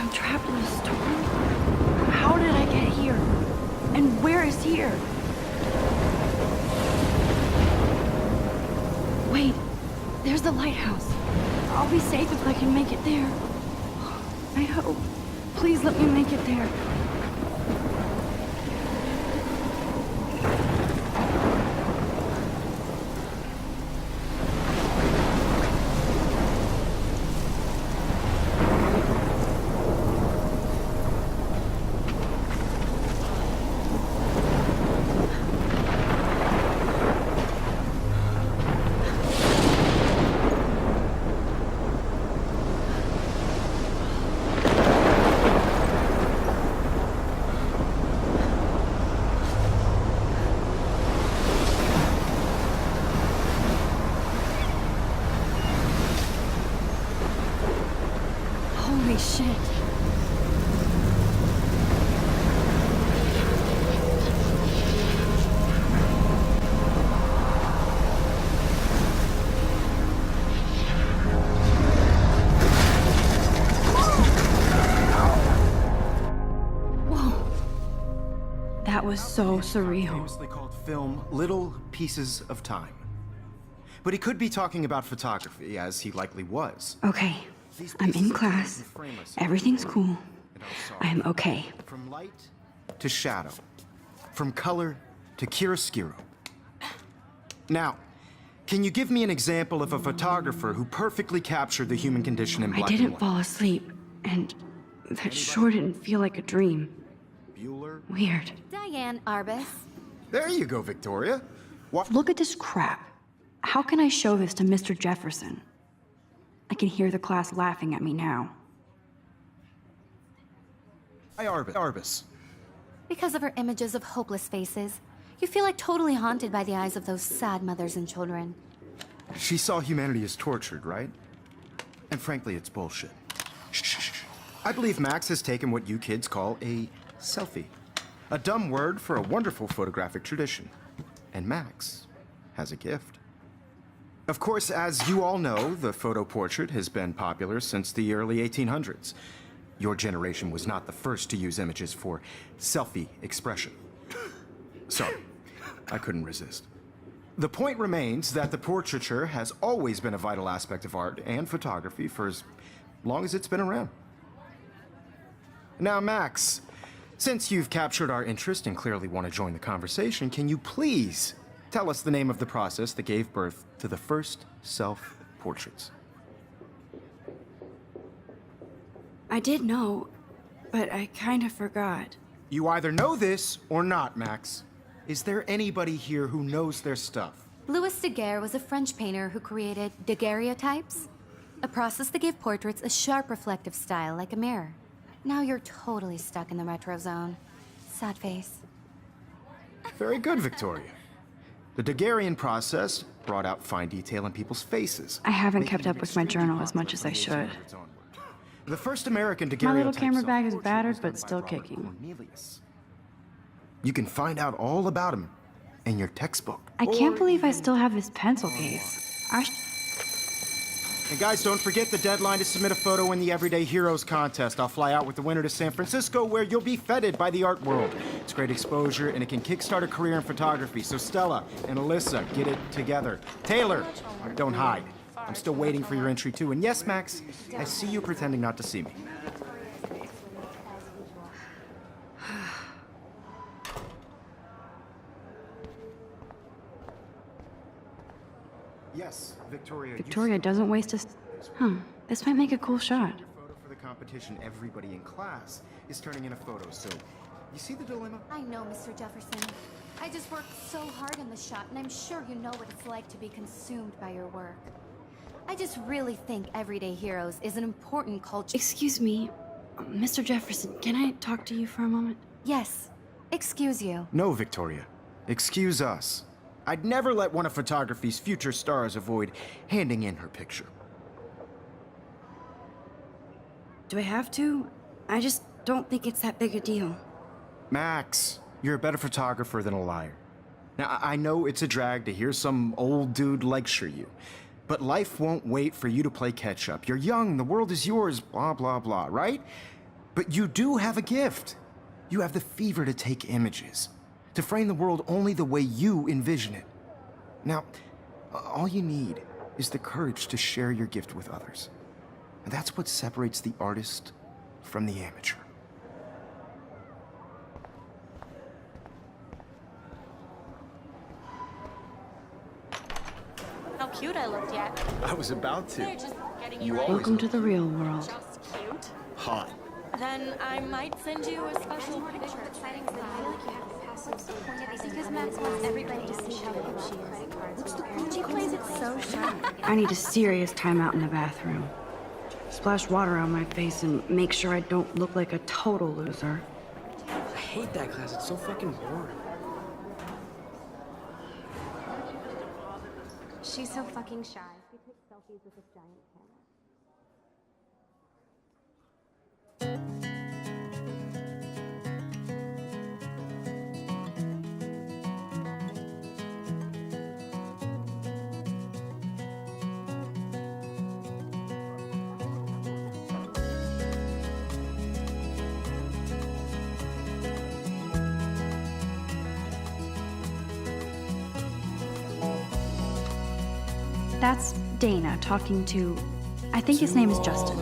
I'm trapped in a storm? How did I get here? And where is Hier? Wait, there's the lighthouse. I'll be safe if I can make it there. I hope. Please let me make it there. Holy shit. Whoa. That was so surreal. Famously called film Little Pieces of Time. But he could be talking about photography, as he likely was. Okay, I'm in class. Everything's cool. I'm okay. From light to shadow. From color to chiaroscuro. Now, can you give me an example of a photographer who perfectly captured the human condition in black I and didn't white? fall asleep, and that sure didn't feel like a dream. Bueller? Weird. Diane Arbus. There you go, Victoria. What? Look at this crap. How can I show this to Mr. Jefferson? I can hear the class laughing at me now. Hi, Arbus. Because of her images of hopeless faces, you feel like totally haunted by the eyes of those sad mothers and children. She saw humanity as tortured, right? And frankly, it's bullshit. Shh. I believe Max has taken what you kids call a selfie. A dumb word for a wonderful photographic tradition. And Max has a gift. Of course, as you all know, the photo portrait has been popular since the early 1800s. Your generation was not the first to use images for selfie expression. Sorry, I couldn't resist. The point remains that the portraiture has always been a vital aspect of art and photography for as long as it's been around. Now, Max, since you've captured our interest and clearly want to join the conversation, can you please tell us the name of the process that gave birth to the first self-portraits? I did know, but I kind of forgot. You either know this or not, Max. Is there anybody here who knows their stuff? Louis Daguerre was a French painter who created daguerreotypes, a process that gave portraits a sharp reflective style like a mirror. Now you're totally stuck in the retro zone. Sad face. Very good, Victoria. The Daguerrean process brought out fine detail in people's faces. I haven't kept up with my journal as much as I should. The first American My daguerreotype little camera bag is self-portrait battered, was done but by still Robert kicking. Cornelius. You can find out all about him in your textbook. I can't Or believe I even- still have this pencil case. And guys, don't forget the deadline to submit a photo in the Everyday Heroes contest. I'll fly out with the winner to San Francisco, where you'll be feted by the art world. It's great exposure, and it can kickstart a career in photography. So Stella and Alyssa, get it together. Taylor, don't hide. I'm still waiting for your entry too. And yes, Max, I see you pretending not to see me. Yes, Victoria. Victoria doesn't waste us. This might make a cool shot. Photo for the competition. Everybody in class is turning in a photo. So, you see the dilemma? I know, Mr. Jefferson. I just worked so hard on the shot, and I'm sure you know what it's like to be consumed by your work. I just really think Everyday Heroes is an important culture. Excuse me, Mr. Jefferson, can I talk to you for a moment? Yes. Excuse you. No, Victoria. Excuse us. I'd never let one of photography's future stars avoid handing in her picture. Do I have to? I just don't think it's that big a deal. Max, you're a better photographer than a liar. Now, I know it's a drag to hear some old dude lecture you, but life won't wait for you to play catch-up. You're young, the world is yours, blah, blah, blah, right? But you do have a gift. You have the fever to take images, to frame the world only the way you envision it. Now, all you need is the courage to share your gift with others. And that's what separates the artist from the amateur. How cute I looked yet. I was about to. They're just getting You ready. always Welcome to the real world. Just cute. hot. Then I might send you a special picture. Because Max wants everybody to see how good she is. She plays it so sharp. I need a serious timeout in the bathroom. Splash water on my face and make sure I don't look like a total loser. I hate that class. It's so fucking boring. She's so fucking shy. She takes selfies with this giant camera. That's Dana talking to, I think his name is Justin.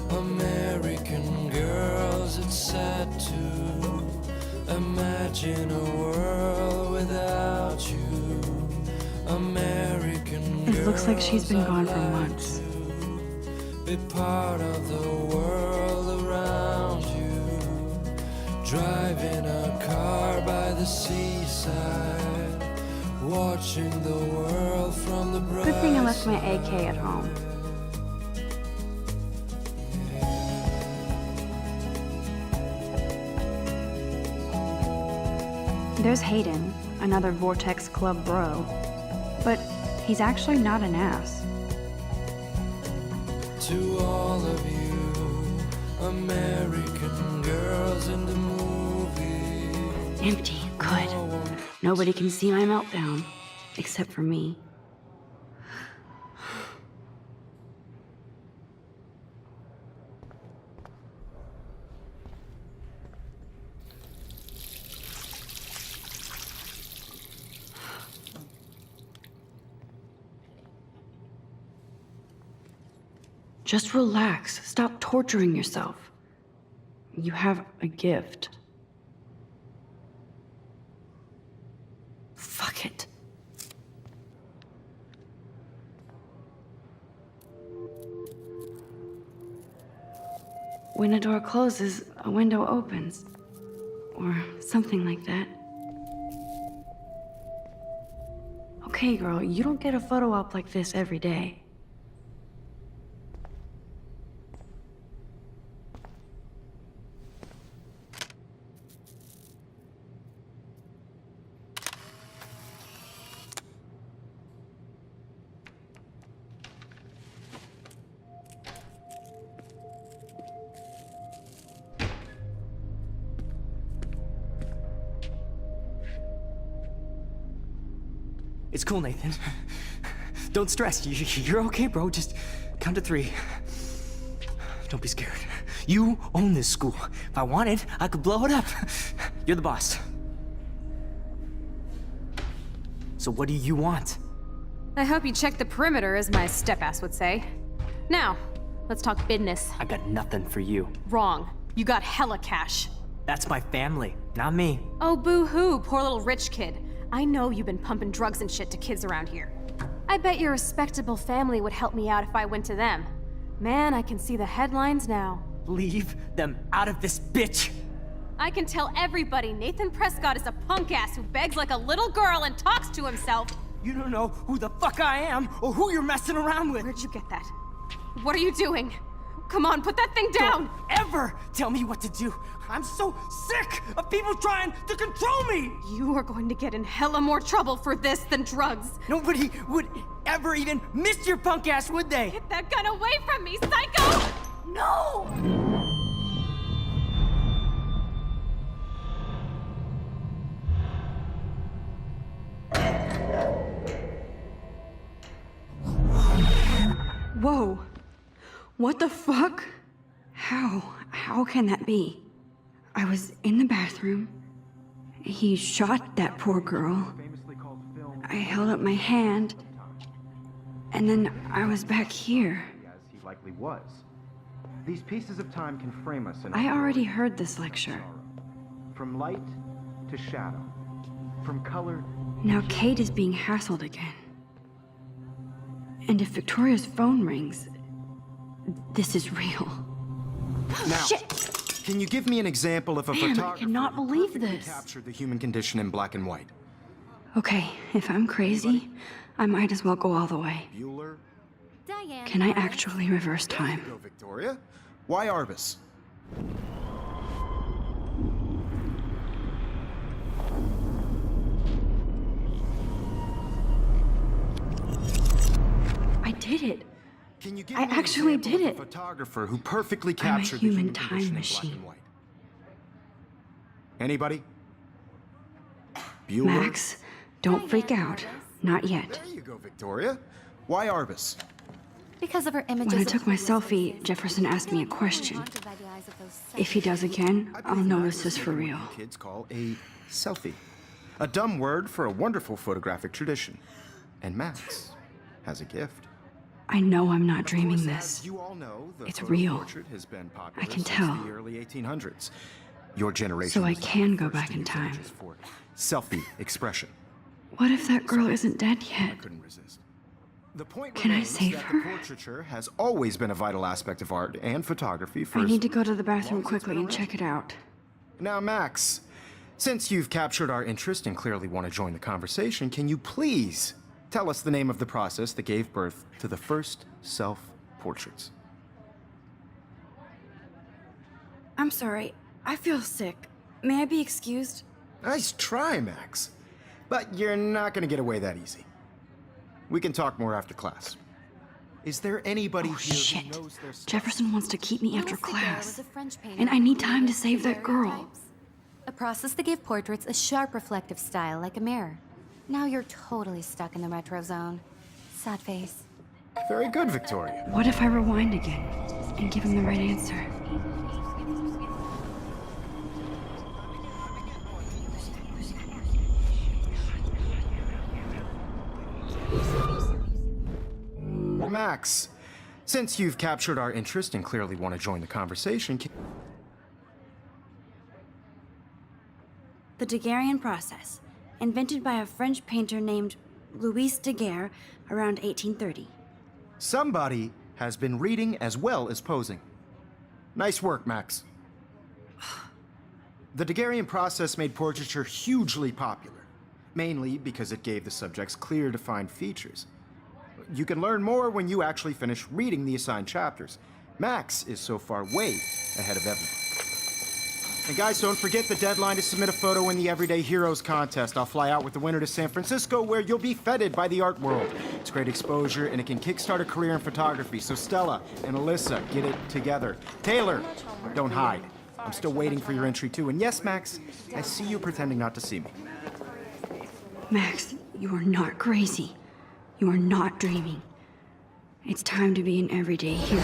American girls, it's sad to imagine a world without you. American It looks like she's been gone for months. be part of the world around you. Driving a car by the seaside, watching the world from the bright. Good thing I left my AK at home. There's Hayden, another Vortex Club bro. But he's actually not an ass. To all of you, American girls in the movie. Empty. Good. Nobody can see my meltdown. Except for me. Just relax. Stop torturing yourself. You have a gift. Fuck it. When a door closes, a window opens. Or something like that. Okay, girl, you don't get a photo op like this every day. It's cool, Nathan. Don't stress. You're okay, bro. Just count to 3. Don't be scared. You own this school. If I wanted, I could blow it up. You're the boss. So what do you want? I hope you checked the perimeter, as my step-ass would say. Now, let's talk business. I got nothing for you. Wrong. You got hella cash. That's my family, not me. Oh, boo-hoo, poor little rich kid. I know you've been pumping drugs and shit to kids around here. I bet your respectable family would help me out if I went to them. Man, I can see the headlines now. Leave them out of this bitch. I can tell everybody Nathan Prescott is a punk ass who begs like a little girl and talks to himself. You don't know who the fuck I am or who you're messing around with. Where'd you get that? What are you doing? Come on, put that thing down! Don't ever tell me what to do. I'm so sick of people trying to control me. You are going to get in hella more trouble for this than drugs. Nobody would ever even miss your punk ass, would they? Get that gun away from me, psycho! No! Whoa. What the fuck? How can that be? I was in the bathroom. He shot that poor girl. I held up my hand. And then I was back here. As he likely was. These pieces of time can frame us in I already heard this lecture. From light to shadow. From color. Now Kate is being hassled again. And if Victoria's phone rings, this is real. Now, Shit! can you give me an example of a Man, I photographer cannot who believe perfectly this. captured the human condition in black and white? Okay, if I'm crazy, I might as well go all the way. Bueller? Diane. Can I actually reverse time? Go, Victoria. Why Arbus? I did it. Can you give I me an actually example did of a it. photographer who perfectly I'm a captured human the human time condition machine. in black and white? Anybody? Bueller? Max, don't freak out. Not yet. There you go, Victoria. Why Arbus? Because of her images. When I of took my police selfie, officers, Jefferson asked me a I'm question. haunted by the eyes of those If he does again, I I'll believe know Max this is has for taken real. what you kids call a selfie. A dumb word for a wonderful photographic tradition. And Max has a gift. I know I'm not Of dreaming course, this. as you all know, the It's photo real. portrait has been popular I can since tell. the early 1800s. Your generation So I was can the go first back to in use time. images for selfie expression. What if that girl isn't dead I yet? couldn't resist. The point Can I remains save that her? the portraiture has always been a vital aspect of art and photography for I as need to go to the bathroom long as it's quickly been and around. check it out. Now, Max, since you've captured our interest and clearly want to join the conversation, can you please tell us the name of the process that gave birth to the first self-portraits? I'm sorry. I feel sick. May I be excused? Nice try, Max. But you're not going to get away that easy. We can talk more after class. Is there anybody Oh, here shit. who knows their stuff? Jefferson wants to keep me after Louis Daguerre class. was a French painter And I who need time to created save that girl. daguerreotypes, a process that gave portraits a sharp reflective style like a mirror. Now you're totally stuck in the retro zone. Sad face. Very good, Victoria. What if I rewind again and give him the right answer? Max, since you've captured our interest and clearly want to join the conversation, The Daguerrean process, invented by a French painter named Louis Daguerre around 1830. somebody has been reading as well as posing. Nice work, Max. The Daguerrean process made portraiture hugely popular, mainly because it gave the subjects clear, defined features. You can learn more when you actually finish reading the assigned chapters. Max is so far way ahead of everyone. And guys, don't forget the deadline to submit a photo in the Everyday Heroes contest. I'll fly out with the winner to San Francisco, where you'll be feted by the art world. It's great exposure, and it can kickstart a career in photography. So Stella and Alyssa, get it together. Taylor, don't hide. I'm still waiting for your entry too. And yes, Max, I see you pretending not to see me. Max, you are not crazy. You are not dreaming. It's time to be an everyday hero.